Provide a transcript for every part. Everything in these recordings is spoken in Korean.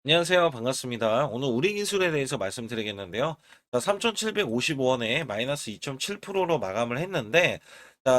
안녕하세요. 반갑습니다. 오늘 우리 기술에 대해서 말씀드리겠는데요. 3,755원에 마이너스 2.7%로 마감을 했는데,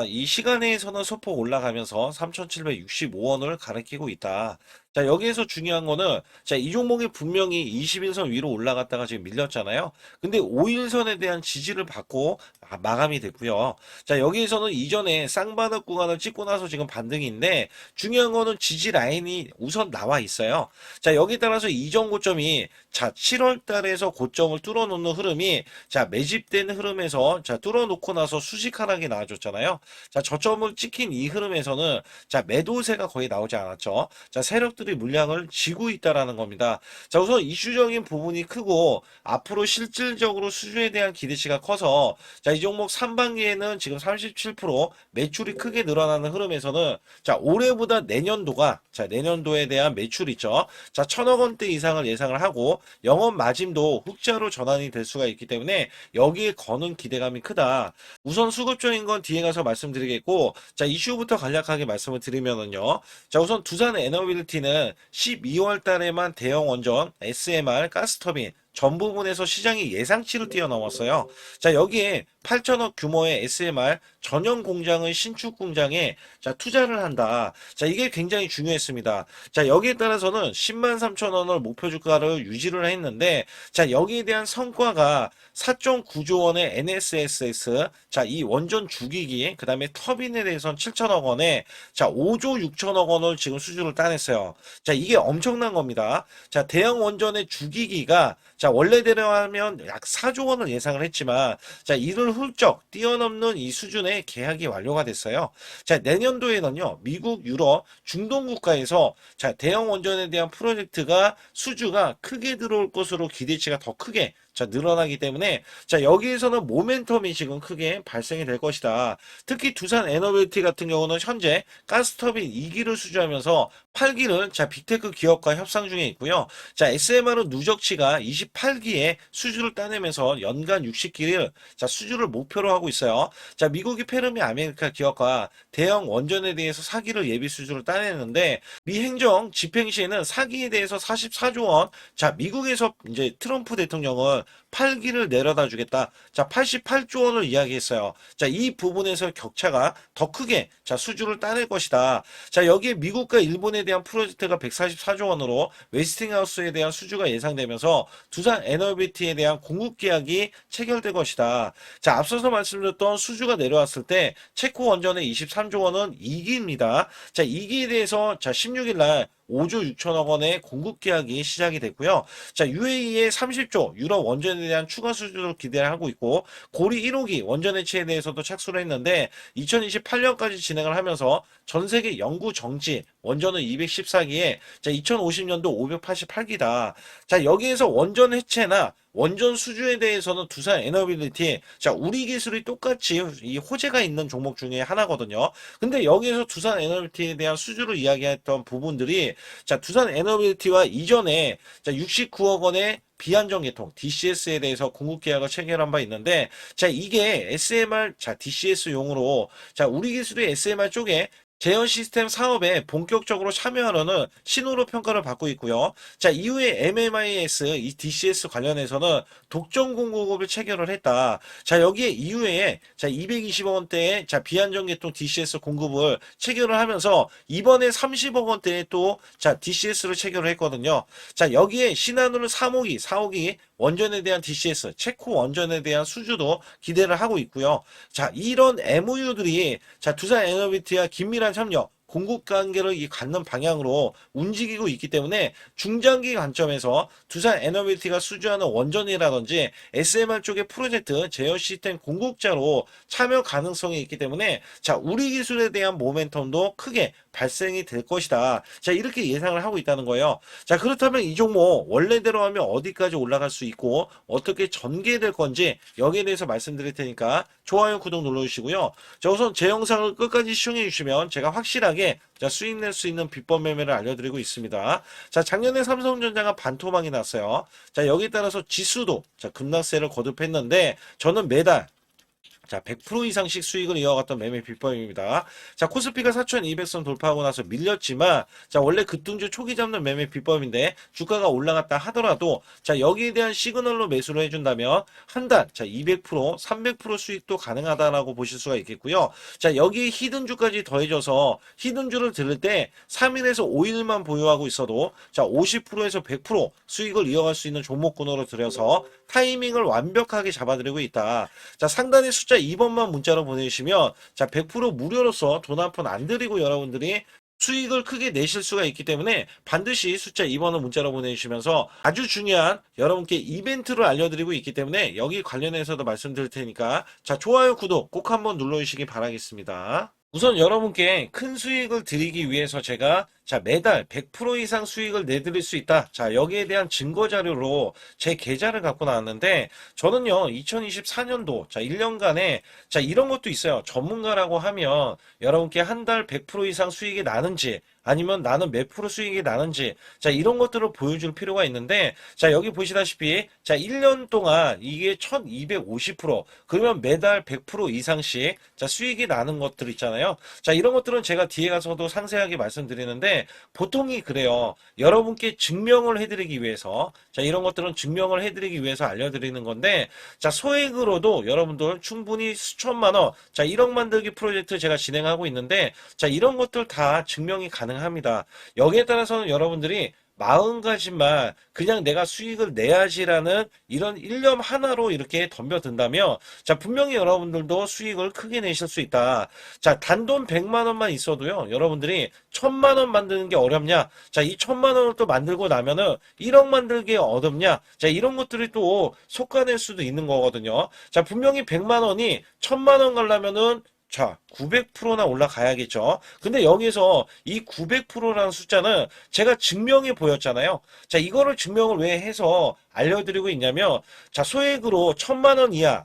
이 시간에서는 소폭 올라가면서 3,765원을 가리키고 있다. 여기에서 중요한 거는, 이 종목이 분명히 21선 위로 올라갔다가 지금 밀렸잖아요. 근데 5일선에 대한 지지를 받고 마감이 됐고요. 여기에서는 이전에 쌍바닥 구간을 찍고 나서 지금 반등인데, 중요한 거는 지지 라인이 우선 나와 있어요. 여기에 따라서 이전 고점이 7월 달에서 고점을 뚫어놓는 흐름이 매집된 흐름에서 뚫어놓고 나서 수직 하락이 나와줬잖아요. 저점을 찍힌 이 흐름에서는 매도세가 거의 나오지 않았죠. 세력들이 물량을 쥐고 있다라는 겁니다. 우선 이슈적인 부분이 크고 앞으로 실질적으로 수주에 대한 기대치가 커서 이 종목 3반기에는 지금 37% 매출이 크게 늘어나는 흐름에서는 올해보다 내년도에 대한 매출 있죠. 1,000억 원대 이상을 예상을 하고 영업 마진도 흑자로 전환이 될 수가 있기 때문에 여기에 거는 기대감이 크다. 우선 수급적인 건 뒤에 가서 말씀드리겠고, 이슈부터 간략하게 말씀을 드리면은요. 우선 두산 에너빌리티는 12월 달에만 대형 원전, SMR, 가스터빈 전 부분에서 시장이 예상치를 뛰어넘었어요. 여기에 8천억 규모의 SMR 전용 공장의 신축 공장에 투자를 한다. 이게 굉장히 중요했습니다. 여기에 따라서는 10만 3천 원을 목표 주가를 유지를 했는데, 여기에 대한 성과가 4.9조 원의 NSSS, 이 원전 주기기, 그 다음에 터빈에 대해서는 7천억 원에, 5조 6천억 원을 지금 수주를 따냈어요. 이게 엄청난 겁니다. 대형 원전의 주기기가, 원래대로 하면 약 4조 원을 예상을 했지만, 이를 훌쩍 뛰어넘는 이 수준의 계약이 완료가 됐어요. 내년도에는요, 미국, 유럽, 중동 국가에서 대형 원전에 대한 프로젝트가 수주가 크게 들어올 것으로 기대치가 더 크게 늘어나기 때문에 여기에서는 모멘텀이 지금 크게 발생이 될 것이다. 특히 두산 에너빌티 같은 경우는 현재 가스터빈 2기를 수주하면서 8기를 빅테크 기업과 협상 중에 있고요. SMR은 누적치가 28기에 수주를 따내면서 연간 60기를 수주를 목표로 하고 있어요. 미국이 페르미 아메리카 기업과 대형 원전에 대해서 사기를 예비 수주를 따내는데, 미 행정 집행시에는 사기에 대해서 44조 원, 미국에서 이제 트럼프 대통령은 8기를 내려다 주겠다. 88조 원을 이야기했어요. 이 부분에서 격차가 더 크게 수주를 따낼 것이다. 여기에 미국과 일본에 대한 프로젝트가 144조 원으로 웨스팅하우스에 대한 수주가 예상되면서 두산 에너비티에 대한 공급 계약이 체결될 것이다. 앞서서 말씀드렸던 수주가 내려왔을 때 체코 원전의 23조 원은 2기입니다. 2기에 대해서 16일 날 5조 6천억 원의 공급 계약이 시작이 됐고요. UAE의 30조 유럽 원전에 대한 추가 수주를 기대하고 있고, 고리 1호기 원전 해체에 대해서도 착수를 했는데 2028년까지 진행을 하면서 전 세계 영구 정지 원전은 214기에 2050년도 588기다. 여기에서 원전 해체나 원전 수주에 대해서는 두산 에너빌리티, 우리 기술이 똑같이 이 호재가 있는 종목 중에 하나거든요. 근데 여기에서 두산 에너빌리티에 대한 수주를 이야기했던 부분들이, 두산 에너빌리티와 이전에 69억 원의 비안정 계통 DCS에 대해서 공급 계약을 체결한 바 있는데, 이게 SMR DCS용으로 우리 기술이 SMR 쪽에 제어 시스템 사업에 본격적으로 참여하려는 신호로 평가를 받고 있고요. 이후에 MMIS, 이 DCS 관련해서는 독점 공급을 체결을 했다. 여기에 이후에 220억 원대의 비안정계통 DCS 공급을 체결을 하면서 이번에 30억 원대에 또 DCS를 체결을 했거든요. 여기에 신한우는 3호기, 4호기 원전에 대한 DCS, 체코 원전에 대한 수주도 기대를 하고 있고요. 이런 MOU들이 두산 에너비티와 긴밀한 협력, 공급 관계를 갖는 방향으로 움직이고 있기 때문에 중장기 관점에서 두산 에너빌티가 수주하는 원전이라든지 SMR 쪽의 프로젝트 제어 시스템 공급자로 참여 가능성이 있기 때문에 우리 기술에 대한 모멘텀도 크게 발생이 될 것이다. 이렇게 예상을 하고 있다는 거예요. 그렇다면 이 종목 원래대로 하면 어디까지 올라갈 수 있고 어떻게 전개될 건지 여기에 대해서 말씀드릴 테니까 좋아요, 구독 눌러주시고요. 우선 제 영상을 끝까지 시청해 주시면 제가 확실하게 수익 낼 수 있는 비법 매매를 알려드리고 있습니다. 작년에 삼성전자가 반토막이 났어요. 여기에 따라서 지수도 급락세를 거듭했는데, 저는 매달 자, 100% 이상씩 수익을 이어갔던 매매 비법입니다. 자, 코스피가 4,200선 돌파하고 나서 밀렸지만, 자, 원래 급등주 초기 잡는 매매 비법인데, 주가가 올라갔다 하더라도, 자, 여기에 대한 시그널로 매수를 해준다면, 한 달, 자, 200%, 300% 수익도 가능하다라고 보실 수가 있겠고요. 자, 여기 히든주까지 더해져서, 히든주를 들을 때, 3일에서 5일만 보유하고 있어도, 자, 50%에서 100% 수익을 이어갈 수 있는 종목군으로 들여서, 타이밍을 완벽하게 잡아드리고 있다. 자, 상단의 숫자 2번만 문자로 보내주시면 자, 100% 무료로서 돈 한 푼 안 들이고 여러분들이 수익을 크게 내실 수가 있기 때문에 반드시 숫자 2번을 문자로 보내주시면서 아주 중요한 여러분께 이벤트를 알려드리고 있기 때문에 여기 관련해서도 말씀드릴 테니까 자, 좋아요, 구독 꼭 한번 눌러주시기 바라겠습니다. 우선 여러분께 큰 수익을 드리기 위해서 제가 자, 매달 100% 이상 수익을 내드릴 수 있다. 자, 여기에 대한 증거 자료로 제 계좌를 갖고 나왔는데 저는요, 2024년도 자, 1년간에 자, 이런 것도 있어요. 전문가라고 하면 여러분께 한 달 100% 이상 수익이 나는지 아니면 나는 몇 프로 수익이 나는지 자, 이런 것들을 보여줄 필요가 있는데 자, 여기 보시다시피 자, 1년 동안 이게 1250% 그러면 매달 100% 이상씩 자, 수익이 나는 것들 있잖아요. 자, 이런 것들은 제가 뒤에 가서도 상세하게 말씀드리는데 보통이 그래요. 여러분께 증명을 해드리기 위해서 자, 이런 것들은 증명을 해드리기 위해서 알려드리는 건데 자, 소액으로도 여러분들 충분히 수천만 원 자, 1억 만들기 프로젝트 제가 진행하고 있는데 자, 이런 것들 다 증명이 가능합니다. 여기에 따라서는 여러분들이 마음가짐만 그냥 내가 수익을 내야지라는 이런 일념 하나로 이렇게 덤벼든다면 자, 분명히 여러분들도 수익을 크게 내실 수 있다. 자, 단돈 100만 원만 있어도요, 여러분들이 1000만 원 만드는 게 어렵냐? 자, 이 1000만 원을 또 만들고 나면은 1억 만들기 어렵냐? 자, 이런 것들이 또 속아낼 수도 있는 거거든요. 자, 분명히 100만 원이 1000만 원 가려면은 자, 900%나 올라가야겠죠. 근데 여기서 이 900%라는 숫자는 제가 증명해 보였잖아요. 자, 이거를 증명을 왜 해서 알려드리고 있냐면, 자, 소액으로 1000만 원 이하,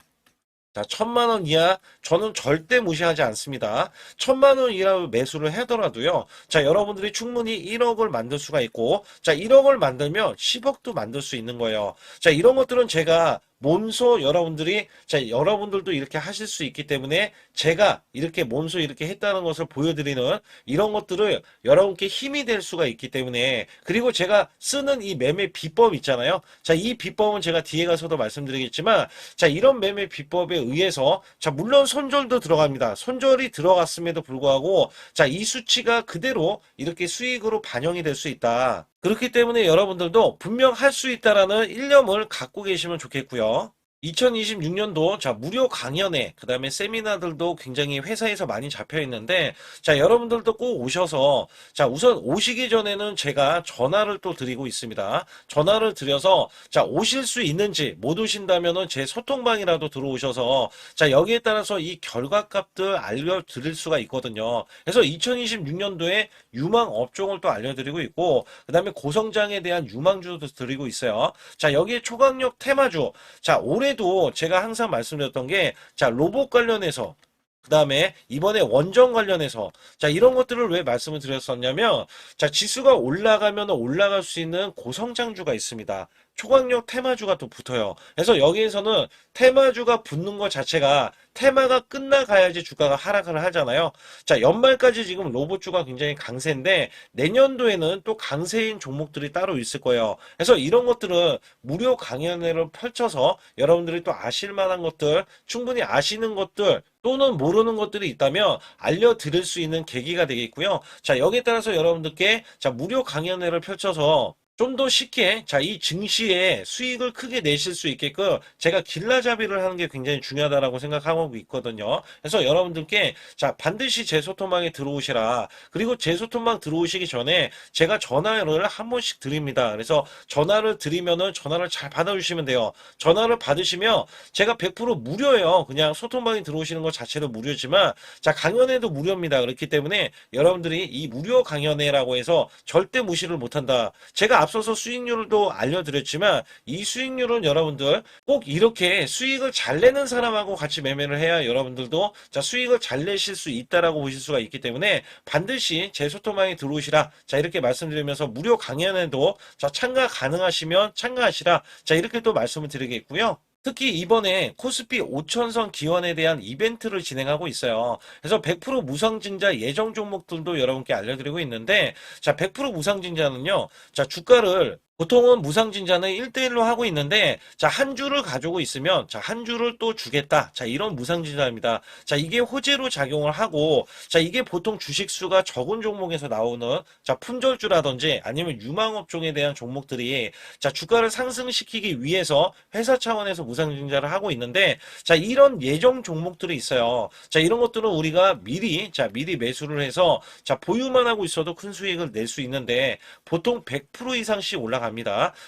자, 1000만 원 이하 저는 절대 무시하지 않습니다. 1000만 원 이하 매수를 하더라도요. 자, 여러분들이 충분히 1억을 만들 수가 있고, 자, 1억을 만들면 10억도 만들 수 있는 거예요. 자, 이런 것들은 제가 몸소 여러분들이 자, 여러분들도 이렇게 하실 수 있기 때문에 제가 이렇게 몸소 이렇게 했다는 것을 보여드리는 이런 것들을 여러분께 힘이 될 수가 있기 때문에 그리고 제가 쓰는 이 매매 비법 있잖아요. 자, 이 비법은 제가 뒤에 가서도 말씀드리겠지만 자, 이런 매매 비법에 의해서 자, 물론 손절도 들어갑니다. 손절이 들어갔음에도 불구하고 자, 이 수치가 그대로 이렇게 수익으로 반영이 될 수 있다. 그렇기 때문에 여러분들도 분명 할 수 있다라는 일념을 갖고 계시면 좋겠고요. 2026년도 자, 무료 강연회 그다음에 세미나들도 굉장히 회사에서 많이 잡혀 있는데 자, 여러분들도 꼭 오셔서 자, 우선 오시기 전에는 제가 전화를 또 드리고 있습니다. 전화를 드려서 자, 오실 수 있는지 못 오신다면은 제 소통방이라도 들어오셔서 자, 여기에 따라서 이 결과값들 알려드릴 수가 있거든요. 그래서 2026년도에 유망 업종을 또 알려드리고 있고 그다음에 고성장에 대한 유망주도 드리고 있어요. 자, 여기에 초강력 테마주 자, 올해도 제가 항상 말씀드렸던 게, 자, 로봇 관련해서, 그 다음에 이번에 원전 관련해서, 자, 이런 것들을 왜 말씀을 드렸었냐면, 자, 지수가 올라가면 올라갈 수 있는 고성장주가 있습니다. 초강력 테마주가 또 붙어요. 그래서 여기에서는 테마주가 붙는 것 자체가 테마가 끝나가야지 주가가 하락을 하잖아요. 자, 연말까지 지금 로봇주가 굉장히 강세인데 내년도에는 또 강세인 종목들이 따로 있을 거예요. 그래서 이런 것들은 무료 강연회를 펼쳐서 여러분들이 또 아실 만한 것들, 충분히 아시는 것들 또는 모르는 것들이 있다면 알려드릴 수 있는 계기가 되겠고요. 자, 여기에 따라서 여러분들께 자, 무료 강연회를 펼쳐서 좀 더 쉽게 자, 이 증시에 수익을 크게 내실 수 있게끔 제가 길라잡이를 하는 게 굉장히 중요하다라고 생각하고 있거든요. 그래서 여러분들께 자, 반드시 제 소통방에 들어오시라. 그리고 제 소통방 들어오시기 전에 제가 전화를 한 번씩 드립니다. 그래서 전화를 드리면은 전화를 잘 받아주시면 돼요. 전화를 받으시면 제가 100% 무료예요. 그냥 소통방에 들어오시는 것 자체도 무료지만 자, 강연회도 무료입니다. 그렇기 때문에 여러분들이 이 무료 강연회라고 해서 절대 무시를 못한다. 제가 앞서서 수익률도 알려드렸지만 이 수익률은 여러분들 꼭 이렇게 수익을 잘 내는 사람하고 같이 매매를 해야 여러분들도 자, 수익을 잘 내실 수 있다라고 보실 수가 있기 때문에 반드시 제 소통방에 들어오시라. 자, 이렇게 말씀드리면서 무료 강연에도 자, 참가 가능하시면 참가하시라. 자, 이렇게 또 말씀을 드리겠고요. 특히 이번에 코스피 5천선 기원에 대한 이벤트를 진행하고 있어요. 그래서 100% 무상증자 예정 종목들도 여러분께 알려드리고 있는데, 자, 100% 무상증자는요, 자, 주가를 보통은 무상증자는 1대1로 하고 있는데, 자, 한 주를 가지고 있으면, 자, 한 주를 또 주겠다. 자, 이런 무상증자입니다. 자, 이게 호재로 작용을 하고, 자, 이게 보통 주식수가 적은 종목에서 나오는, 자, 품절주라든지 아니면 유망업종에 대한 종목들이, 자, 주가를 상승시키기 위해서 회사 차원에서 무상증자를 하고 있는데, 자, 이런 예정 종목들이 있어요. 자, 이런 것들은 우리가 미리 매수를 해서, 자, 보유만 하고 있어도 큰 수익을 낼 수 있는데, 보통 100% 이상씩 올라갑니다.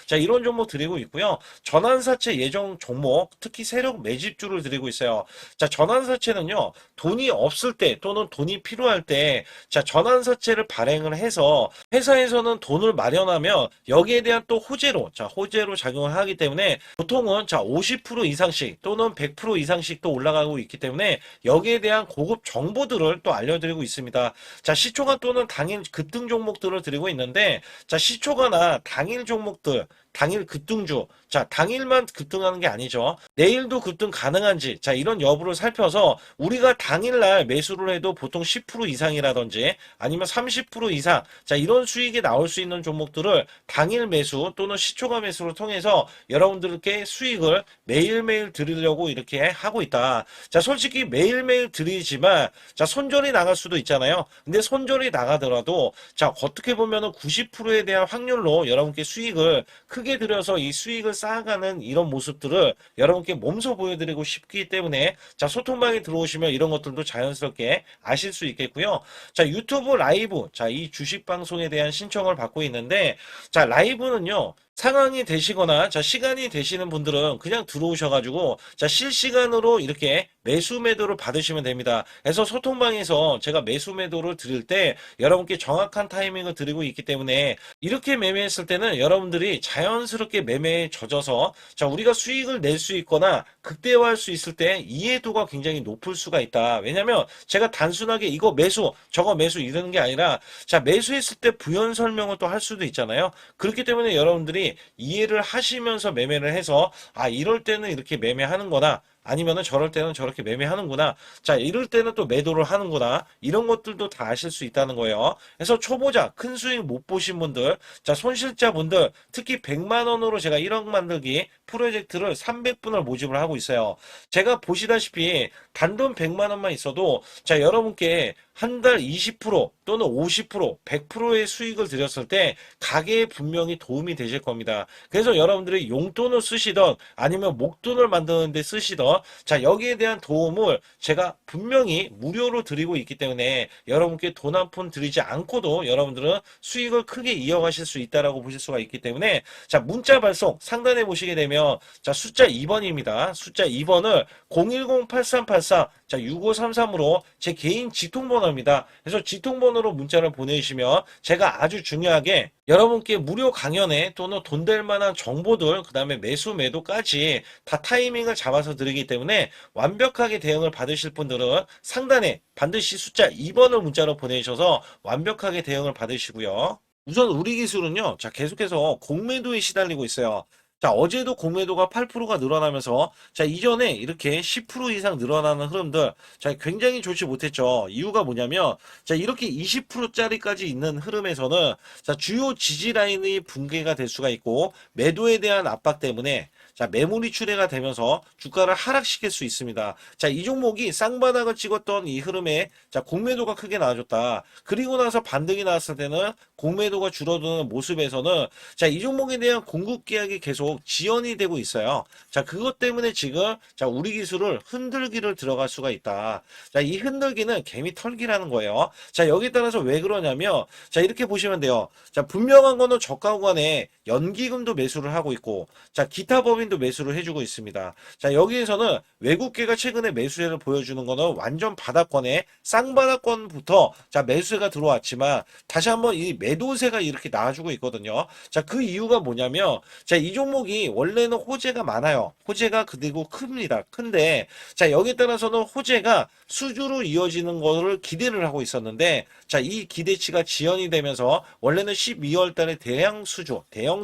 자, 이런 종목 드리고 있고요. 전환사채 예정 종목, 특히 세력 매집주를 드리고 있어요. 자, 전환사채는요, 돈이 없을 때 또는 돈이 필요할 때, 자, 전환사채를 발행을 해서 회사에서는 돈을 마련하면 여기에 대한 또 호재로, 자, 호재로 작용을 하기 때문에 보통은 자, 50% 이상씩 또는 100% 이상씩 또 올라가고 있기 때문에 여기에 대한 고급 정보들을 또 알려드리고 있습니다. 자, 시초가 또는 당일 급등 종목들을 드리고 있는데, 자, 시초가나 당일 종목들, 당일 급등주, 자, 당일만 급등하는 게 아니죠. 내일도 급등 가능한지, 자, 이런 여부를 살펴서 우리가 당일날 매수를 해도 보통 10% 이상이라든지 아니면 30% 이상, 자, 이런 수익이 나올 수 있는 종목들을 당일 매수 또는 시초가 매수를 통해서 여러분들께 수익을 매일매일 드리려고 이렇게 하고 있다. 자, 솔직히 매일매일 드리지만, 자, 손절이 나갈 수도 있잖아요. 근데 손절이 나가더라도, 자, 어떻게 보면은 90%에 대한 확률로 여러분께 수익을 크게 들여서 이 수익을 쌓아가는 이런 모습들을 여러분께 몸소 보여드리고 싶기 때문에, 자, 소통방에 들어오시면 이런 것들도 자연스럽게 아실 수 있겠고요. 자, 유튜브 라이브, 자, 이 주식 방송에 대한 신청을 받고 있는데, 자, 라이브는요, 상황이 되시거나, 자, 시간이 되시는 분들은 그냥 들어오셔가지고, 자, 실시간으로 이렇게 매수 매도를 받으시면 됩니다. 그래서 소통방에서 제가 매수 매도를 드릴 때 여러분께 정확한 타이밍을 드리고 있기 때문에 이렇게 매매했을 때는 여러분들이 자연스럽게 매매에 젖어서, 자, 우리가 수익을 낼 수 있거나 극대화할 수 있을 때 이해도가 굉장히 높을 수가 있다. 왜냐면 제가 단순하게 이거 매수, 저거 매수 이러는 게 아니라, 자, 매수했을 때 부연 설명을 또 할 수도 있잖아요. 그렇기 때문에 여러분들이 이해를 하시면서 매매를 해서, 아, 이럴 때는 이렇게 매매하는 거나 아니면은 저럴 때는 저렇게 매매하는구나. 자, 이럴 때는 또 매도를 하는구나. 이런 것들도 다 아실 수 있다는 거예요. 그래서 초보자, 큰 수익 못 보신 분들, 자, 손실자분들, 특히 100만 원으로 제가 1억 만들기 프로젝트를 300분을 모집을 하고 있어요. 제가 보시다시피 단돈 100만 원만 있어도, 자, 여러분께 한 달 20% 또는 50%, 100%의 수익을 드렸을 때 가게에 분명히 도움이 되실 겁니다. 그래서 여러분들이 용돈을 쓰시던 아니면 목돈을 만드는 데 쓰시던, 자, 여기에 대한 도움을 제가 분명히 무료로 드리고 있기 때문에 여러분께 돈 한 푼 드리지 않고도 여러분들은 수익을 크게 이어가실 수 있다라고 보실 수가 있기 때문에, 자, 문자 발송 상단에 보시게 되면, 자, 숫자 2번입니다. 숫자 2번을 010-8384, 자, 6533으로 제 개인 직통번호입니다. 그래서 직통번호로 문자를 보내주시면 제가 아주 중요하게 여러분께 무료 강연에 또는 돈 될 만한 정보들, 그 다음에 매수 매도까지 다 타이밍을 잡아서 드리기 때문에 완벽하게 대응을 받으실 분들은 상단에 반드시 숫자 2번을 문자로 보내주셔서 완벽하게 대응을 받으시고요. 우선 우리 기술은요, 자, 계속해서 공매도에 시달리고 있어요. 자, 어제도 공매도가 8%가 늘어나면서, 자, 이전에 이렇게 10% 이상 늘어나는 흐름들, 자, 굉장히 좋지 못했죠. 이유가 뭐냐면, 자, 이렇게 20%짜리까지 있는 흐름에서는, 자, 주요 지지 라인이 붕괴가 될 수가 있고, 매도에 대한 압박 때문에, 자, 매물이 출회가 되면서 주가를 하락시킬 수 있습니다. 자, 이 종목이 쌍바닥을 찍었던 이 흐름에, 자, 공매도가 크게 나와줬다. 그리고 나서 반등이 나왔을 때는 공매도가 줄어드는 모습에서는, 자, 이 종목에 대한 공급 계약이 계속 지연이 되고 있어요. 자, 그것 때문에 지금, 자, 우리 기술을 흔들기를 들어갈 수가 있다. 자, 이 흔들기는 개미 털기라는 거예요. 자, 여기에 따라서 왜 그러냐면, 자, 이렇게 보시면 돼요. 자, 분명한 거는 저가 구간에 연기금도 매수를 하고 있고, 자, 기타 법인도 매수를 해주고 있습니다. 자, 여기에서는 외국계가 최근에 매수세를 보여주는 거는 완전 바닥권에 쌍바닥권부터, 자, 매수세가 들어왔지만 다시 한번 이 매도세가 이렇게 나와주고 있거든요. 자, 그 이유가 뭐냐면, 자, 이 종목이 종목이 원래는 호재가 많아요. 호재가 그리고 큽니다. 큰데 자 여기에 따라서는 호재가 수주로 이어지는 것을 기대를 하고 있었는데 자 이 기대치가 지연이 되면서 원래는 12월 달에 대형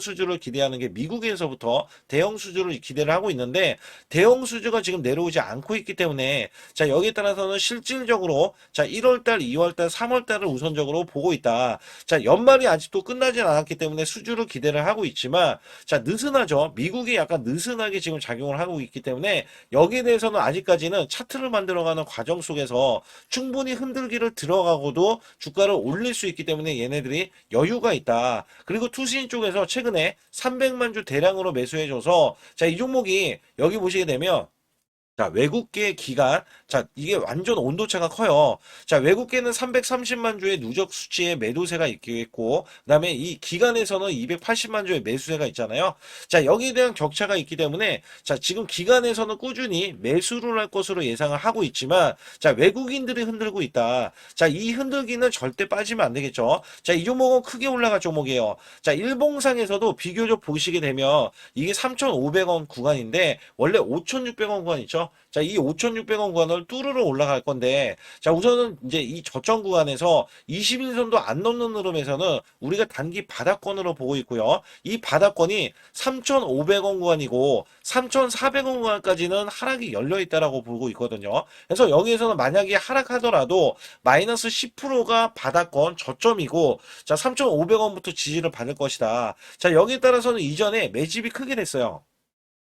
수주를 기대하는 게 미국에서부터 대형 수주를 기대를 하고 있는데 대형 수주가 지금 내려오지 않고 있기 때문에 자 여기에 따라서는 실질적으로 자 1월 달, 2월 달, 3월 달을 우선적으로 보고 있다. 자 연말이 아직도 끝나진 않았기 때문에 수주를 기대를 하고 있지만 자 느슨하죠. 미국이 약간 느슨하게 지금 작용을 하고 있기 때문에 여기에 대해서는 아직까지는 차트를 만들어가는 과정 속에서 충분히 흔들기를 들어가고도 주가를 올릴 수 있기 때문에 얘네들이 여유가 있다. 그리고 투신 쪽에서 최근에 300만 주 대량으로 매수해줘서 자 이 종목이 여기 보시게 되면 자, 외국계 기간. 자, 이게 완전 온도차가 커요. 자, 외국계는 330만 주의 누적 수치의 매도세가 있겠고, 그 다음에 이 기간에서는 280만 주의 매수세가 있잖아요. 자, 여기에 대한 격차가 있기 때문에, 자, 지금 기간에서는 꾸준히 매수를 할 것으로 예상을 하고 있지만, 자, 외국인들이 흔들고 있다. 자, 이 흔들기는 절대 빠지면 안 되겠죠. 자, 이 종목은 크게 올라갈 종목이에요. 자, 일봉상에서도 비교적 보시게 되면, 이게 3,500원 구간인데, 원래 5,600원 구간 있죠. 자, 이 5,600원 구간을 뚜루로 올라갈 건데, 자, 우선은 이제 이 저점 구간에서 20일선도 안 넘는 흐름에서는 우리가 단기 바닥권으로 보고 있고요. 이 바닥권이 3,500원 구간이고, 3,400원 구간까지는 하락이 열려 있다라고 보고 있거든요. 그래서 여기에서는 만약에 하락하더라도 마이너스 10%가 바닥권 저점이고, 자, 3,500원부터 지지를 받을 것이다. 자, 여기에 따라서는 이전에 매집이 크게 됐어요.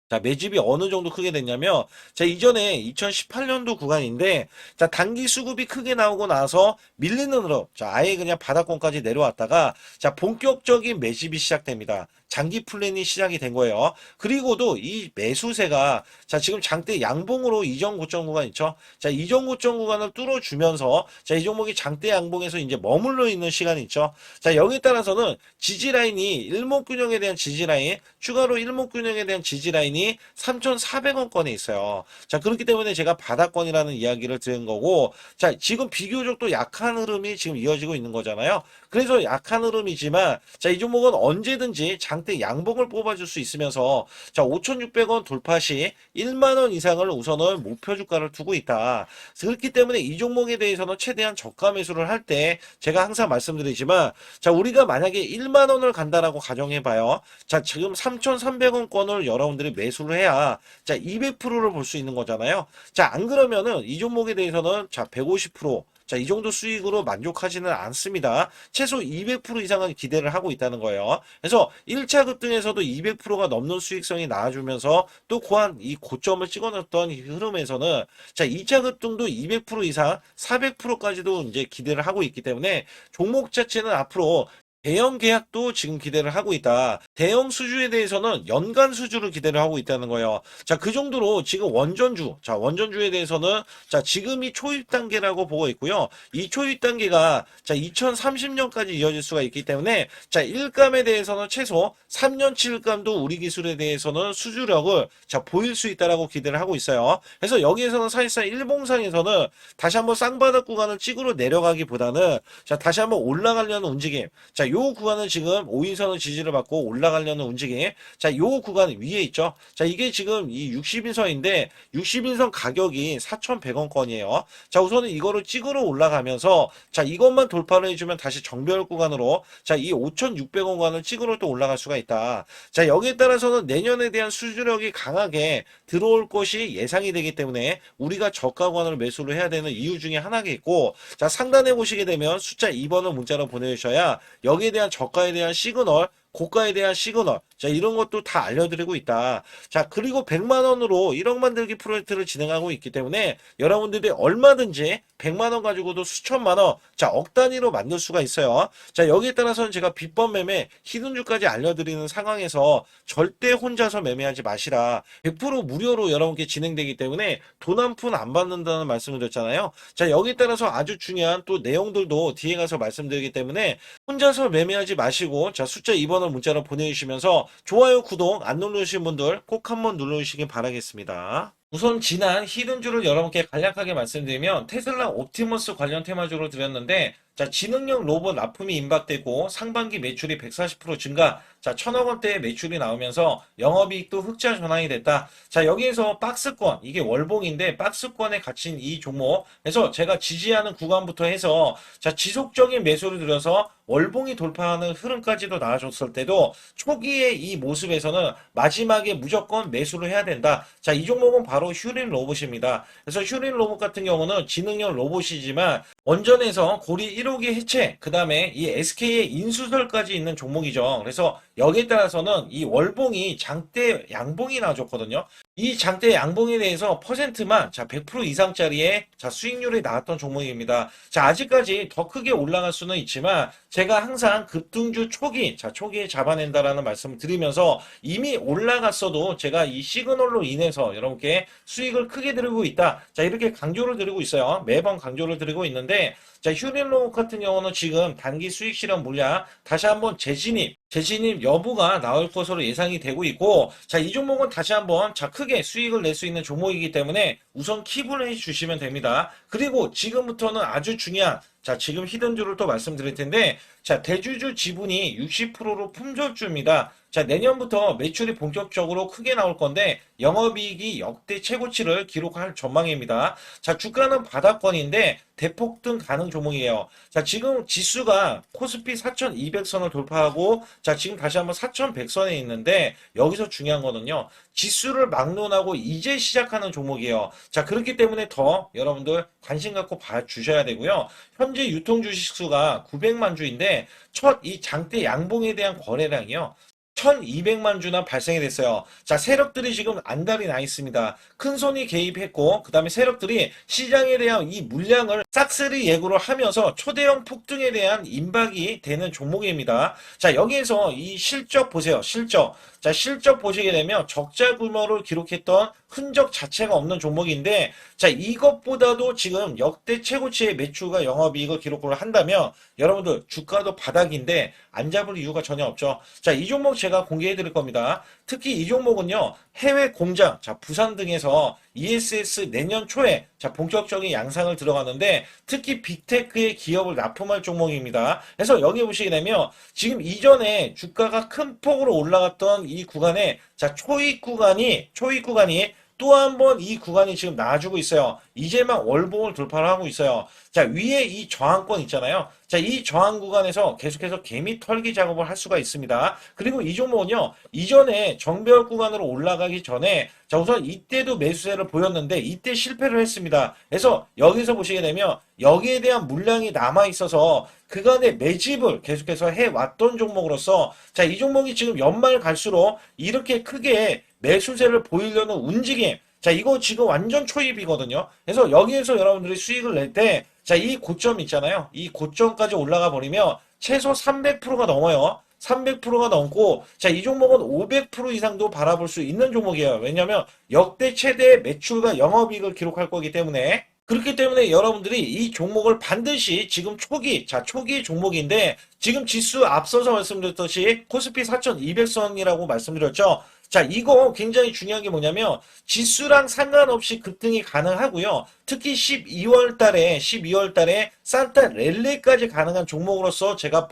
자, 매집이 어느 정도 크게 됐냐면, 자, 이전에 2018년도 구간인데, 자, 단기 수급이 크게 나오고 나서 밀리는 흐름, 자, 아예 그냥 바닥권까지 내려왔다가, 자, 본격적인 매집이 시작됩니다. 장기 플랜이 시작이 된 거예요. 그리고도 이 매수세가, 자, 지금 장대 양봉으로 이전 고점 구간 있죠? 자, 이전 고점 구간을 뚫어주면서, 자, 이 종목이 장대 양봉에서 이제 머물러 있는 시간이 있죠? 자, 여기에 따라서는 지지라인이 일목균형에 대한 지지라인, 추가로 일목균형에 대한 지지라인이 3,400원권에 있어요. 자, 그렇기 때문에 제가 바닥권이라는 이야기를 드린 거고, 자, 지금 비교적 또 약한 흐름이 지금 이어지고 있는 거잖아요. 그래서 약한 흐름이지만, 자, 이 종목은 언제든지 장대 양봉을 뽑아줄 수 있으면서, 자, 5,600원 돌파 시 1만원 이상을 우선은 목표 주가를 두고 있다. 그렇기 때문에 이 종목에 대해서는 최대한 저가 매수를 할 때, 제가 항상 말씀드리지만, 자, 우리가 만약에 1만원을 간다라고 가정해봐요. 자, 지금 3,300원권을 여러분들이 매수를 해야, 자, 200%를 볼 수 있는 거잖아요. 자, 안 그러면은 이 종목에 대해서는, 자, 150%, 자, 이 정도 수익으로 만족하지는 않습니다. 최소 200% 이상은 기대를 하고 있다는 거예요. 그래서 1차 급등에서도 200%가 넘는 수익성이 나와주면서 또 고한 이 고점을 찍어놨던 이 흐름에서는 자, 2차 급등도 200% 이상 400%까지도 이제 기대를 하고 있기 때문에 종목 자체는 앞으로 대형 계약도 지금 기대를 하고 있다. 대형 수주에 대해서는 연간 수주를 기대를 하고 있다는 거예요. 자, 그 정도로 지금 원전주, 자, 원전주에 대해서는 자, 지금이 초입 단계라고 보고 있고요. 이 초입 단계가 자, 2030년까지 이어질 수가 있기 때문에 자, 일감에 대해서는 최소 3년치 일감도 우리 기술에 대해서는 수주력을 자, 보일 수 있다라고 기대를 하고 있어요. 그래서 여기에서는 사실상 일봉상에서는 다시 한번 쌍바닥 구간을 찍으러 내려가기보다는 자, 다시 한번 올라가려는 움직임. 자, 요 구간은 지금 5인선의 지지를 받고 올라가려는 움직임. 자, 요 구간 위에 있죠. 자, 이게 지금 이 60인선인데 60인선 가격이 4,100원권이에요. 자, 우선은 이거를 찍으러 올라가면서 자, 이것만 돌파를 해주면 다시 정별 구간으로 자, 이 5,600원권을 찍으러 또 올라갈 수가 있다. 자, 여기에 따라서는 내년에 대한 수주력이 강하게 들어올 것이 예상이 되기 때문에 우리가 저가권을 매수를 해야 되는 이유 중에 하나가 있고, 자, 상단에 보시게 되면 숫자 2번을 문자로 보내주셔야 여기에 대한 저가에 대한 시그널, 고가에 대한 시그널, 자, 이런 것도 다 알려드리고 있다. 자, 그리고 100만원으로 1억 만들기 프로젝트를 진행하고 있기 때문에 여러분들이 얼마든지 100만원 가지고도 수천만원, 자, 억 단위로 만들 수가 있어요. 자, 여기에 따라서는 제가 비법 매매, 히든주까지 알려드리는 상황에서 절대 혼자서 매매하지 마시라. 100% 무료로 여러분께 진행되기 때문에 돈 한 푼 안 받는다는 말씀을 드렸잖아요. 자, 여기에 따라서 아주 중요한 또 내용들도 뒤에 가서 말씀드리기 때문에 혼자서 매매하지 마시고, 자, 숫자 2번을 문자로 보내주시면서 좋아요, 구독 안 누르신 분들 꼭 한번 눌러주시기 바라겠습니다. 우선 지난 히든주를 여러분께 간략하게 말씀드리면 테슬라 옵티머스 관련 테마주로 드렸는데, 자, 지능형 로봇 납품이 임박되고 상반기 매출이 140% 증가. 자, 1,000억 원대의 매출이 나오면서 영업이익도 흑자 전환이 됐다. 자, 여기에서 박스권, 이게 월봉인데 박스권에 갇힌 이 종목. 그래서 제가 지지하는 구간부터 해서 자, 지속적인 매수를 들여서 월봉이 돌파하는 흐름까지도 나와줬을 때도 초기의 이 모습에서는 마지막에 무조건 매수를 해야 된다. 자, 이 종목은 바로 휴린 로봇입니다. 그래서 휴린 로봇 같은 경우는 지능형 로봇이지만 원전에서 고리 1호기 해체, 그 다음에 이 SK의 인수설까지 있는 종목이죠. 그래서 여기에 따라서는 이 월봉이 장대 양봉이 나와줬거든요. 이 장대 양봉에 대해서 퍼센트만 자 100% 이상짜리의 자 수익률이 나왔던 종목입니다. 자, 아직까지 더 크게 올라갈 수는 있지만 제가 항상 급등주 초기 자 초기에 잡아낸다라는 말씀을 드리면서 이미 올라갔어도 제가 이 시그널로 인해서 여러분께 수익을 크게 드리고 있다. 자, 이렇게 강조를 드리고 있어요. 매번 강조를 드리고 있는데 자, 휴린로봇 같은 경우는 지금 단기 수익 실현 물량 다시 한번 재진입 여부가 나올 것으로 예상이 되고 있고, 자, 이 종목은 다시 한번 자 크게 수익을 낼 수 있는 종목이기 때문에 우선 킵을 해 주시면 됩니다. 그리고 지금부터는 아주 중요한 자, 지금 히든주를 또 말씀드릴 텐데, 자, 대주주 지분이 60%로 품절주입니다. 자, 내년부터 매출이 본격적으로 크게 나올 건데, 영업이익이 역대 최고치를 기록할 전망입니다. 자, 주가는 바닥권인데, 대폭등 가능 종목이에요. 자, 지금 지수가 코스피 4,200선을 돌파하고, 자, 지금 다시 한번 4,100선에 있는데, 여기서 중요한 거는요, 지수를 막론하고 이제 시작하는 종목이에요. 자, 그렇기 때문에 더 여러분들 관심 갖고 봐주셔야 되고요. 현재 유통 주식 수가 900만 주인데 첫 이 장대 양봉에 대한 거래량이요. 1200만 주나 발생이 됐어요. 자, 세력들이 지금 안달이 나 있습니다. 큰 손이 개입했고, 그 다음에 세력들이 시장에 대한 이 물량을 싹쓸이 예고를 하면서 초대형 폭등에 대한 임박이 되는 종목입니다. 자, 여기에서 이 실적 보세요. 실적. 자, 실적 보시게 되면 적자 규모를 기록했던 흔적 자체가 없는 종목인데, 자, 이것보다도 지금 역대 최고치의 매출과 영업이익을 기록을 한다면 여러분들 주가도 바닥인데 안 잡을 이유가 전혀 없죠. 자, 이 종목 제가 공개해 드릴 겁니다. 특히 이 종목은요, 해외 공장, 자, 부산 등에서 ESS 내년 초에 자, 본격적인 양상을 들어가는데 특히 빅테크의 기업을 납품할 종목입니다. 그래서 여기 보시게 되면 지금 이전에 주가가 큰 폭으로 올라갔던 이 구간에 자, 초입 구간이 또 한 번 이 구간이 지금 나와주고 있어요. 이제만 월봉을 돌파를 하고 있어요. 자, 위에 이 저항권 있잖아요. 자, 이 저항 구간에서 계속해서 개미 털기 작업을 할 수가 있습니다. 그리고 이 종목은요, 이전에 정배열 구간으로 올라가기 전에 자, 우선 이때도 매수세를 보였는데 이때 실패를 했습니다. 그래서 여기서 보시게 되면 여기에 대한 물량이 남아 있어서 그간의 매집을 계속해서 해왔던 종목으로서 자, 이 종목이 지금 연말 갈수록 이렇게 크게 매수세를 보이려는 움직임. 자, 이거 지금 완전 초입이거든요. 그래서 여기에서 여러분들이 수익을 낼 때, 자, 이 고점 있잖아요. 이 고점까지 올라가 버리면 최소 300%가 넘어요. 300%가 넘고, 자, 이 종목은 500% 이상도 바라볼 수 있는 종목이에요. 왜냐하면 역대 최대 매출과 영업이익을 기록할 거기 때문에. 그렇기 때문에 여러분들이 이 종목을 반드시 지금 초기 종목인데 지금 지수 앞서서 말씀드렸듯이 코스피 4,200선이라고 말씀드렸죠. 자, 이거 굉장히 중요한 게 뭐냐면 지수랑 상관없이 급등이 가능하고요. 특히 12월 달에 산타 랠리까지 가능한 종목으로서 제가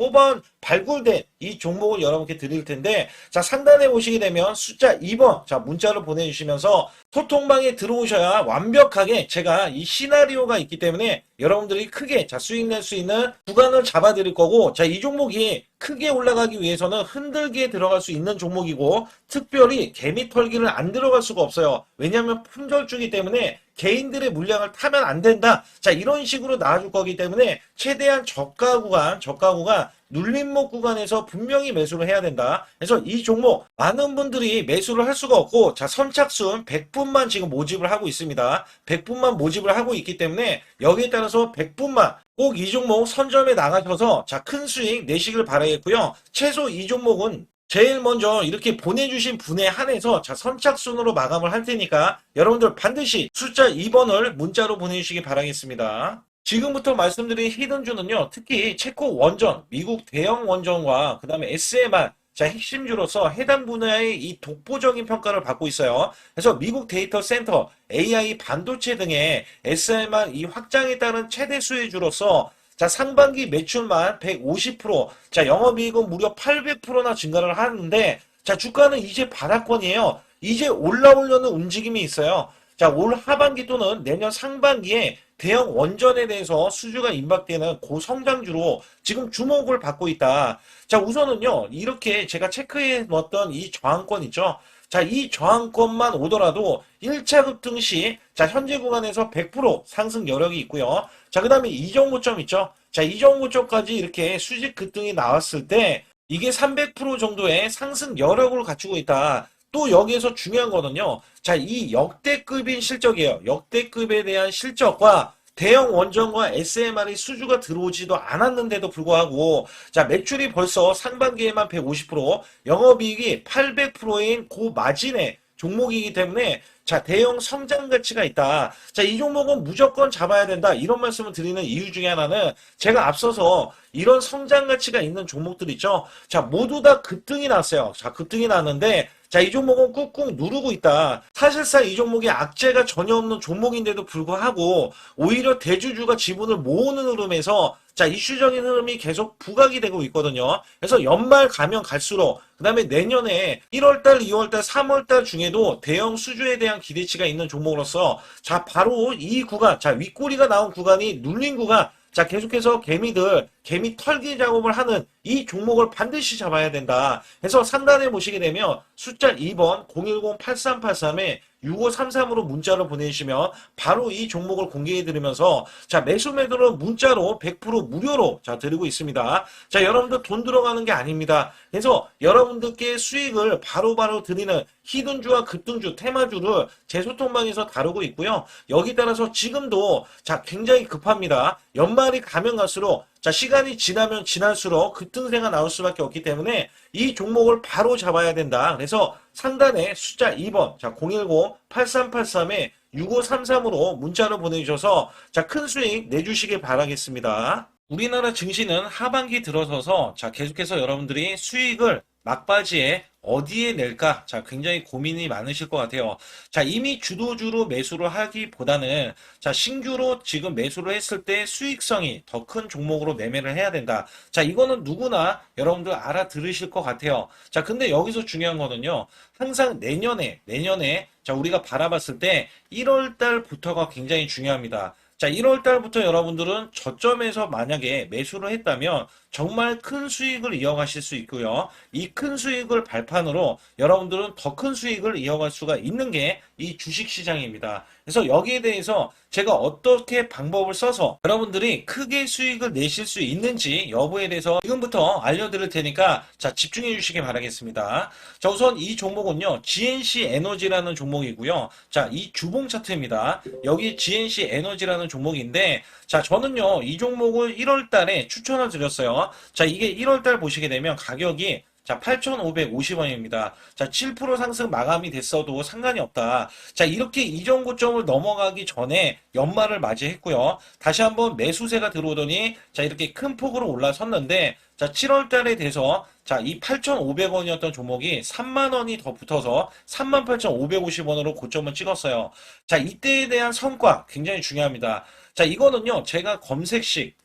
발굴된 이 종목을 여러분께 드릴 텐데, 자, 상단에 보시게 되면 숫자 2번, 자, 문자를 보내주시면서 소통방에 들어오셔야 완벽하게 제가 이 시나리오가 있기 때문에 여러분들이 크게 자, 수익 낼 수 있는 구간을 잡아 드릴 거고, 자, 이 종목이 크게 올라가기 위해서는 흔들기에 들어갈 수 있는 종목이고, 특별히 개미 털기를 안 들어갈 수가 없어요. 왜냐하면 품절주기 때문에 개인들의 물량을 타면 안 된다. 자, 이런 식으로 나와줄 거기 때문에 최대한 저가 구간 눌림목 구간에서 분명히 매수를 해야 된다. 그래서 이 종목 많은 분들이 매수를 할 수가 없고, 자, 선착순 100분만 지금 모집을 하고 있습니다. 100분만 모집을 하고 있기 때문에 여기에 따라서 100분만 꼭 이 종목 선점에 나가셔서 자, 큰 수익 내시길 바라겠고요. 최소 이 종목은 제일 먼저 이렇게 보내주신 분에 한해서 자, 선착순으로 마감을 할 테니까 여러분들 반드시 숫자 2번을 문자로 보내주시기 바라겠습니다. 지금부터 말씀드린 히든주는요, 특히 체코 원전, 미국 대형 원전과 그 다음에 SMR, 자, 핵심주로서 해당 분야의 이 독보적인 평가를 받고 있어요. 그래서 미국 데이터 센터, AI 반도체 등의 SMR 이 확장에 따른 최대 수혜주로서 자, 상반기 매출만 150%, 자, 영업이익은 무려 800%나 증가를 하는데, 자, 주가는 이제 바닥권이에요. 이제 올라오려는 움직임이 있어요. 자, 올 하반기 또는 내년 상반기에 대형 원전에 대해서 수주가 임박되는 고성장주로 지금 주목을 받고 있다. 자, 우선은요, 이렇게 제가 체크해 놓았던 이 저항권 있죠. 자, 이 저항권만 오더라도 1차 급등 시, 자, 현재 구간에서 100% 상승 여력이 있고요. 자, 그 다음에 이정고점 있죠. 자, 이정고점까지 이렇게 수직 급등이 나왔을 때, 이게 300% 정도의 상승 여력을 갖추고 있다. 또 여기에서 중요한 거는요. 자, 이 역대급인 실적이에요. 역대급에 대한 실적과 대형 원전과 SMR이 수주가 들어오지도 않았는데도 불구하고, 자, 매출이 벌써 상반기에만 150%, 영업이익이 800%인 고마진의 종목이기 때문에, 자, 대형 성장 가치가 있다. 자, 이 종목은 무조건 잡아야 된다. 이런 말씀을 드리는 이유 중에 하나는 제가 앞서서 이런 성장 가치가 있는 종목들 있죠. 자, 모두 다 급등이 났어요. 자, 급등이 났는데, 자, 이 종목은 꾹꾹 누르고 있다. 사실상 이 종목이 악재가 전혀 없는 종목인데도 불구하고 오히려 대주주가 지분을 모으는 흐름에서, 자, 이슈적인 흐름이 계속 부각이 되고 있거든요. 그래서 연말 가면 갈수록, 그 다음에 내년에 1월달, 2월달, 3월달 중에도 대형 수주에 대한 기대치가 있는 종목으로서, 자, 바로 이 구간, 자, 윗꼬리가 나온 구간이 눌린 구간, 자, 계속해서 개미 털기 작업을 하는 이 종목을 반드시 잡아야 된다. 그래서 상단에 보시게 되면 숫자 2번 010-8383에 6533으로 문자로 보내주시면 바로 이 종목을 공개해 드리면서, 자, 매수 매도는 문자로 100% 무료로, 자, 드리고 있습니다. 자, 여러분들 돈 들어가는 게 아닙니다. 그래서 여러분들께 수익을 바로바로 드리는 히든주와 급등주, 테마주를 제 소통방에서 다루고 있고요. 여기 따라서 지금도, 자, 굉장히 급합니다. 연말이 가면 갈수록, 자, 시간이 지나면 지날수록 급등세가 나올 수밖에 없기 때문에 이 종목을 바로 잡아야 된다. 그래서 상단에 숫자 2번, 자, 010-8383에 6533으로 문자로 보내주셔서, 자, 큰 수익 내주시길 바라겠습니다. 우리나라 증시는 하반기 들어서서, 자, 계속해서 여러분들이 수익을 막바지에 어디에 낼까? 자, 굉장히 고민이 많으실 것 같아요. 자, 이미 주도주로 매수를 하기보다는, 자, 신규로 지금 매수를 했을 때 수익성이 더 큰 종목으로 매매를 해야 된다. 자, 이거는 누구나 여러분들 알아들으실 것 같아요. 자, 근데 여기서 중요한 거는요. 항상 내년에, 자, 우리가 바라봤을 때 1월 달부터가 굉장히 중요합니다. 자, 1월 달부터 여러분들은 저점에서 만약에 매수를 했다면 정말 큰 수익을 이어가실 수 있고요. 이 큰 수익을 발판으로 여러분들은 더 큰 수익을 이어갈 수가 있는 게 이 주식시장입니다. 그래서 여기에 대해서 제가 어떻게 방법을 써서 여러분들이 크게 수익을 내실 수 있는지 여부에 대해서 지금부터 알려드릴 테니까, 자, 집중해 주시기 바라겠습니다. 자, 우선 이 종목은요, GNC 에너지라는 종목이고요. 자, 이 주봉 차트입니다. 여기 GNC 에너지라는 종목인데, 자, 저는요, 이 종목을 1월 달에 추천을 드렸어요. 자, 이게 1월 달 보시게 되면 가격이, 자, 8,550원입니다. 자, 7% 상승 마감이 됐어도 상관이 없다. 자, 이렇게 이전 고점을 넘어가기 전에 연말을 맞이했고요. 다시 한번 매수세가 들어오더니, 자, 이렇게 큰 폭으로 올라섰는데, 자, 7월 달에 돼서, 자, 이 8,500원이었던 종목이 3만 원이 더 붙어서 38,550원으로 고점을 찍었어요. 자, 이때에 대한 성과 굉장히 중요합니다. 자, 이거는요, 제가 검색식,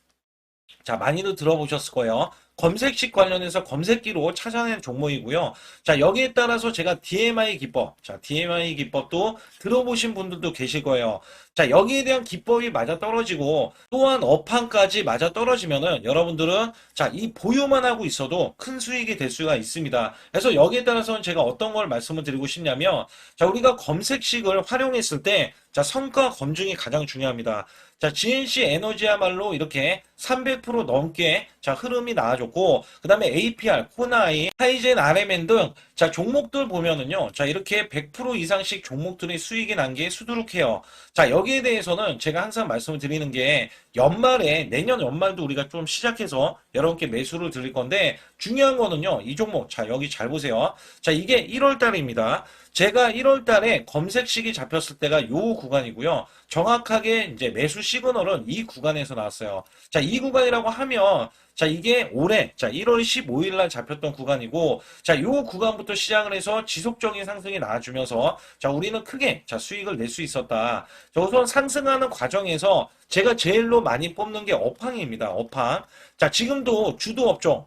자, 많이들 들어보셨을 거예요. 검색식 관련해서 검색기로 찾아낸 종목이고요. 자, 여기에 따라서 제가 DMI 기법, 자, DMI 기법도 들어보신 분들도 계실 거예요. 자, 여기에 대한 기법이 맞아 떨어지고 또한 업황까지 맞아 떨어지면은 여러분들은, 자, 이 보유만 하고 있어도 큰 수익이 될 수가 있습니다. 그래서 여기에 따라서는 제가 어떤 걸 말씀을 드리고 싶냐면, 자, 우리가 검색식을 활용했을 때, 자, 성과 검증이 가장 중요합니다. 자, GNC 에너지야말로 이렇게 300% 넘게, 자, 흐름이 나와줬고, 그 다음에 APR, 코나이, 하이젠, RMN 등, 자, 종목들 보면은요, 자, 이렇게 100% 이상씩 종목들의 수익이 난 게 수두룩해요. 자, 여기에 대해서는 제가 항상 말씀을 드리는 게, 연말에, 내년 연말도 우리가 좀 시작해서 여러분께 매수를 드릴 건데, 중요한 거는요, 이 종목, 자, 여기 잘 보세요. 자, 이게 1월 달입니다. 제가 1월 달에 검색식이 잡혔을 때가 요 구간이고요. 정확하게 이제 매수 시그널은 이 구간에서 나왔어요. 자, 이 구간이라고 하면, 자, 이게 올해, 자, 1월 15일 날 잡혔던 구간이고, 자, 요 구간부터 시작을 해서 지속적인 상승이 나와주면서, 자, 우리는 크게, 자, 수익을 낼 수 있었다. 자, 우선 상승하는 과정에서 제가 제일로 많이 뽑는 게 업황입니다. 업황. 자, 지금도 주도 업종.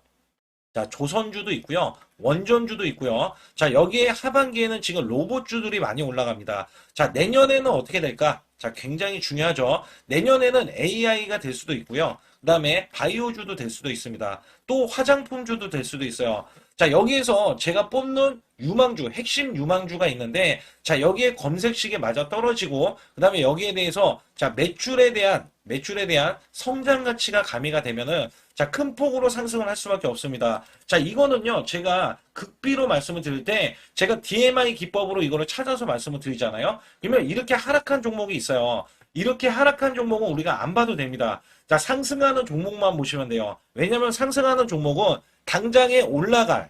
자, 조선주도 있고요. 원전주도 있고요. 자, 여기에 하반기에는 지금 로봇주들이 많이 올라갑니다. 자, 내년에는 어떻게 될까? 자, 굉장히 중요하죠. 내년에는 AI가 될 수도 있고요. 그 다음에 바이오주도 될 수도 있습니다. 또 화장품주도 될 수도 있어요. 자, 여기에서 제가 뽑는 유망주, 핵심 유망주가 있는데, 자, 여기에 검색식에 맞아 떨어지고, 그 다음에 여기에 대해서, 자, 매출에 대한 성장 가치가 가미가 되면은, 자, 큰 폭으로 상승을 할 수밖에 없습니다. 자, 이거는요, 제가 극비로 말씀을 드릴 때, 제가 DMI 기법으로 이거를 찾아서 말씀을 드리잖아요. 그러면 이렇게 하락한 종목이 있어요. 이렇게 하락한 종목은 우리가 안 봐도 됩니다. 자, 상승하는 종목만 보시면 돼요. 왜냐면 상승하는 종목은 당장에 올라갈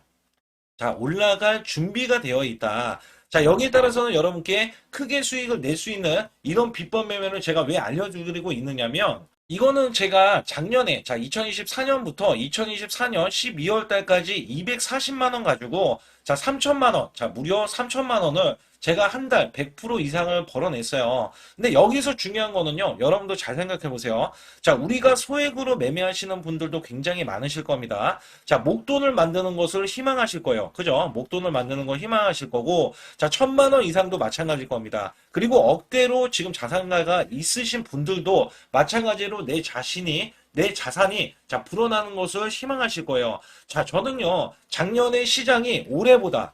준비가 되어 있다. 자, 여기에 따라서는 여러분께 크게 수익을 낼 수 있는 이런 비법 매매를 제가 왜 알려드리고 있느냐면, 이거는 제가 작년에, 자, 2024년부터 2024년 12월 달까지 240만 원 가지고, 자, 3천만 원, 자, 무려 3천만 원을 제가 한 달 100% 이상을 벌어냈어요. 근데 여기서 중요한 거는요, 여러분도 잘 생각해 보세요. 자, 우리가 소액으로 매매하시는 분들도 굉장히 많으실 겁니다. 자, 목돈을 만드는 것을 희망하실 거예요. 그죠? 목돈을 만드는 걸 희망하실 거고, 자, 1,000만 원 이상도 마찬가지일 겁니다. 그리고 억대로 지금 자산가가 있으신 분들도 마찬가지로 내 자산이 자 불어나는 것을 희망하실 거예요. 자, 저는요, 작년에 시장이 올해보다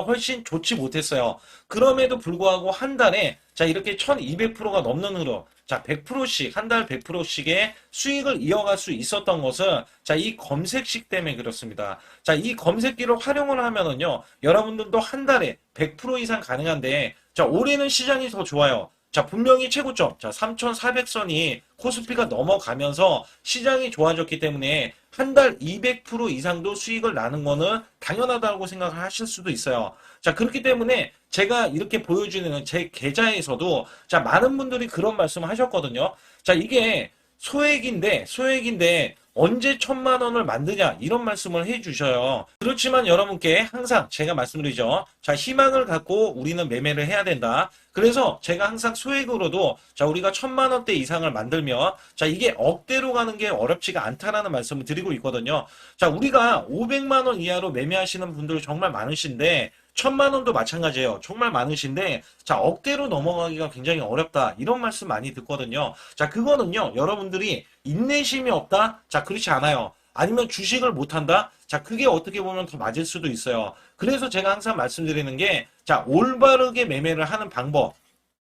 훨씬 좋지 못했어요. 그럼에도 불구하고 한 달에 자, 이렇게 1200%가 넘는 흐름, 자, 100%씩, 한 달 100%씩의 수익을 이어갈 수 있었던 것은 자, 이 검색식 때문에 그렇습니다. 자, 이 검색기를 활용을 하면은요, 여러분들도 한 달에 100% 이상 가능한데, 자, 올해는 시장이 더 좋아요. 자, 분명히 최고점, 자, 3,400선이 코스피가 넘어가면서 시장이 좋아졌기 때문에 한 달 200% 이상도 수익을 나는 거는 당연하다고 생각을 하실 수도 있어요. 자, 그렇기 때문에 제가 이렇게 보여주는 제 계좌에서도 자, 많은 분들이 그런 말씀을 하셨거든요. 자, 이게 소액인데 언제 1,000만 원을 만드냐 이런 말씀을 해주셔요. 그렇지만 여러분께 항상 제가 말씀드리죠. 자, 희망을 갖고 우리는 매매를 해야 된다. 그래서 제가 항상 소액으로도 자, 우리가 1,000만 원대 이상을 만들면 자, 이게 억대로 가는 게 어렵지가 않다라는 말씀을 드리고 있거든요. 자, 우리가 500만 원 이하로 매매하시는 분들 정말 많으신데 1,000만 원도 마찬가지예요. 정말 많으신데 자, 억대로 넘어가기가 굉장히 어렵다. 이런 말씀 많이 듣거든요. 자, 그거는요, 여러분들이 인내심이 없다? 자, 그렇지 않아요. 아니면 주식을 못한다? 자, 그게 어떻게 보면 더 맞을 수도 있어요. 그래서 제가 항상 말씀드리는 게, 자, 올바르게 매매를 하는 방법.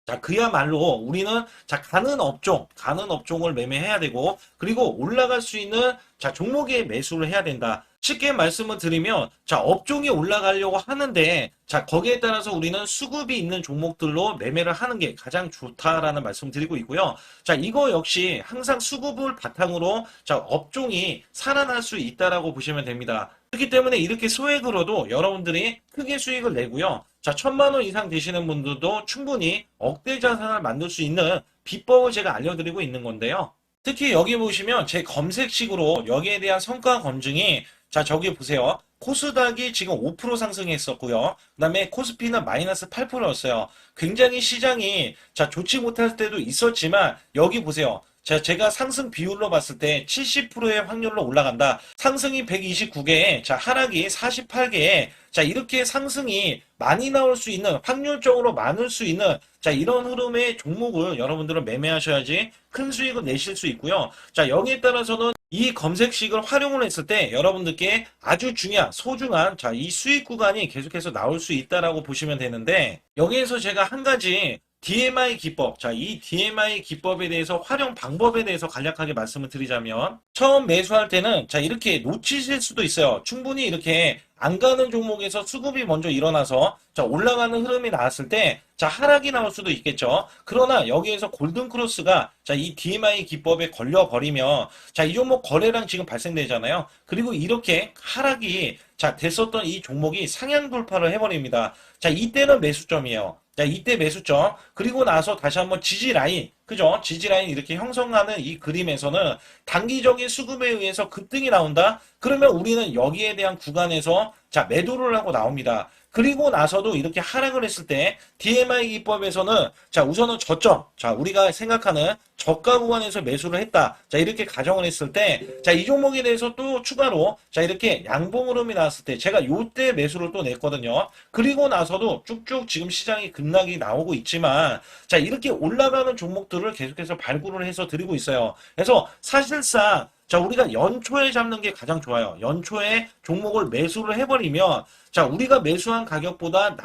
자, 그야말로 우리는 자, 가는 업종을 매매해야 되고, 그리고 올라갈 수 있는 자, 종목에 매수를 해야 된다. 쉽게 말씀을 드리면, 자, 업종이 올라가려고 하는데, 자, 거기에 따라서 우리는 수급이 있는 종목들로 매매를 하는 게 가장 좋다라는 말씀 드리고 있고요. 자, 이거 역시 항상 수급을 바탕으로 자, 업종이 살아날 수 있다라고 보시면 됩니다. 그렇기 때문에 이렇게 소액으로도 여러분들이 크게 수익을 내고요. 자, 1,000만 원 이상 되시는 분들도 충분히 억대 자산을 만들 수 있는 비법을 제가 알려드리고 있는 건데요. 특히 여기 보시면 제 검색식으로 여기에 대한 성과 검증이 자, 저기 보세요. 코스닥이 지금 5% 상승했었고요. 그 다음에 코스피는 마이너스 8%였어요. 굉장히 시장이 자, 좋지 못할 때도 있었지만 여기 보세요. 자, 제가 상승 비율로 봤을 때 70%의 확률로 올라간다. 상승이 129개에, 자, 하락이 48개에, 자, 이렇게 상승이 많이 나올 수 있는, 확률적으로 많을 수 있는, 자, 이런 흐름의 종목을 여러분들은 매매하셔야지 큰 수익을 내실 수 있고요. 자, 여기에 따라서는 이 검색식을 활용을 했을 때 여러분들께 아주 소중한, 자, 이 수익 구간이 계속해서 나올 수 있다라고 보시면 되는데, 여기에서 제가 한 가지 DMI 기법, 자, 이 DMI 기법에 대해서 활용 방법에 대해서 간략하게 말씀을 드리자면, 처음 매수할 때는 자, 이렇게 놓치실 수도 있어요. 충분히 이렇게 안 가는 종목에서 수급이 먼저 일어나서 자, 올라가는 흐름이 나왔을 때 자, 하락이 나올 수도 있겠죠. 그러나 여기에서 골든 크로스가 자, 이 DMI 기법에 걸려 버리면 자, 이 종목 거래량 지금 발생되잖아요. 그리고 이렇게 하락이 자, 됐었던 이 종목이 상향 돌파를 해버립니다. 자, 이때는 매수점이에요. 자, 이때 매수점. 그리고 나서 다시 한번 지지 라인. 그죠? 지지 라인 이렇게 형성하는 이 그림에서는 단기적인 수급에 의해서 급등이 나온다? 그러면 우리는 여기에 대한 구간에서 자, 매도를 하고 나옵니다. 그리고 나서도 이렇게 하락을 했을 때 DMI 기법에서는 자, 우선은 저점. 자, 우리가 생각하는 저가 구간에서 매수를 했다. 자, 이렇게 가정을 했을 때 자, 이 종목에 대해서 또 추가로 자, 이렇게 양봉 흐름이 나왔을 때 제가 요때 매수를 또 냈거든요. 그리고 나서도 쭉쭉 지금 시장이 급락이 나오고 있지만 자, 이렇게 올라가는 종목들을 계속해서 발굴을 해서 드리고 있어요. 그래서 사실상 자, 우리가 연초에 잡는 게 가장 좋아요. 연초에 종목을 매수를 해버리면 자, 우리가 매수한 가격보다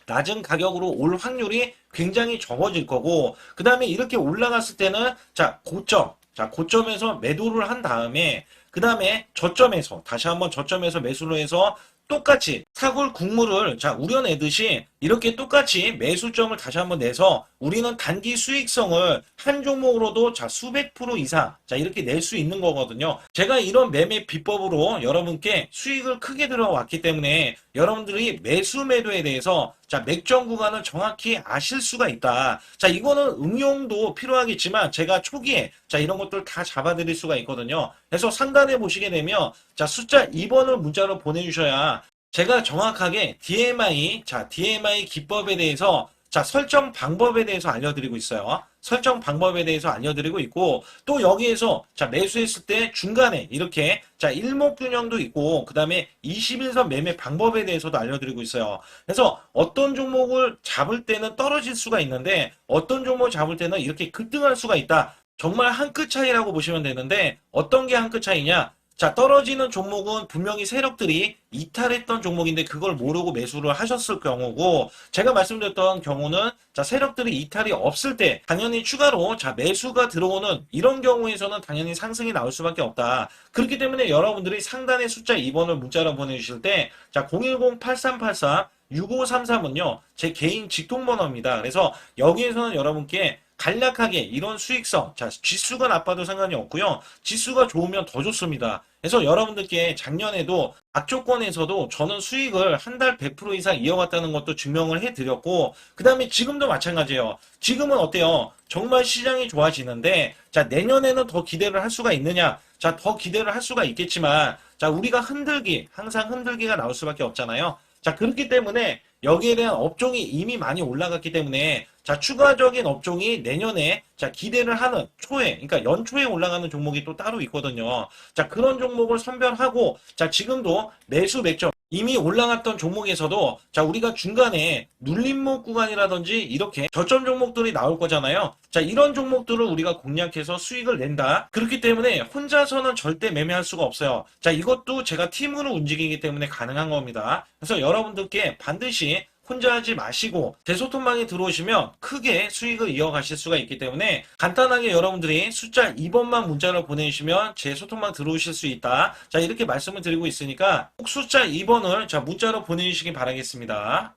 낮은 가격으로 올 확률이 굉장히 적어질 거고, 그 다음에 이렇게 올라갔을 때는, 고점에서 매도를 한 다음에, 그 다음에 저점에서, 다시 한번 저점에서 매수를 해서 똑같이 사골 국물을 우려내듯이 이렇게 똑같이 매수점을 다시 한번 내서 우리는 단기 수익성을 한 종목으로도 수백 프로 이상 이렇게 낼 수 있는 거거든요. 제가 이런 매매 비법으로 여러분께 수익을 크게 들어왔기 때문에 여러분들이 매수 매도에 대해서 맥점 구간을 정확히 아실 수가 있다. 이거는 응용도 필요하겠지만 제가 초기에 이런 것들 다 잡아드릴 수가 있거든요. 그래서 상단에 보시게 되면 숫자 2번을 문자로 보내주셔야 제가 정확하게 DMI 기법에 대해서 설정 방법에 대해서 알려드리고 있어요. 설정 방법에 대해서 알려드리고 있고, 또 여기에서 매수했을 때 중간에 이렇게 일목균형도 있고, 그 다음에 21선 매매 방법에 대해서도 알려드리고 있어요. 그래서 어떤 종목을 잡을 때는 떨어질 수가 있는데 어떤 종목을 잡을 때는 이렇게 급등할 수가 있다. 정말 한 끗 차이라고 보시면 되는데 어떤 게 한 끗 차이냐? 떨어지는 종목은 분명히 세력들이 이탈했던 종목인데 그걸 모르고 매수를 하셨을 경우고, 제가 말씀드렸던 경우는 세력들이 이탈이 없을 때 당연히 추가로 매수가 들어오는 이런 경우에서는 당연히 상승이 나올 수밖에 없다. 그렇기 때문에 여러분들이 상단에 숫자 2번을 문자로 보내주실 때 010-8384-6533은요 제 개인 직통번호입니다. 그래서 여기에서는 여러분께 간략하게 이런 수익성, 지수가 나빠도 상관이 없고요. 지수가 좋으면 더 좋습니다. 그래서 여러분들께 작년에도 악조건에서도 저는 수익을 한 달 100% 이상 이어갔다는 것도 증명을 해드렸고, 그 다음에 지금도 마찬가지예요. 지금은 어때요? 정말 시장이 좋아지는데 내년에는 더 기대를 할 수가 있느냐? 더 기대를 할 수가 있겠지만 우리가 항상 흔들기가 나올 수밖에 없잖아요. 그렇기 때문에 여기에 대한 업종이 이미 많이 올라갔기 때문에 추가적인 업종이 내년에 기대를 하는 그러니까 연초에 올라가는 종목이 또 따로 있거든요. 그런 종목을 선별하고 지금도 매수 맥점 이미 올라갔던 종목에서도 우리가 중간에 눌림목 구간이라든지 이렇게 저점 종목들이 나올 거잖아요. 이런 종목들을 우리가 공략해서 수익을 낸다. 그렇기 때문에 혼자서는 절대 매매할 수가 없어요. 이것도 제가 팀으로 움직이기 때문에 가능한 겁니다. 그래서 여러분들께 반드시 혼자 하지 마시고 제 소통방에 들어오시면 크게 수익을 이어가실 수가 있기 때문에 간단하게 여러분들이 숫자 2번만 문자로 보내주시면 제 소통방 들어오실 수 있다. 이렇게 말씀을 드리고 있으니까 꼭 숫자 2번을 문자로 보내주시기 바라겠습니다.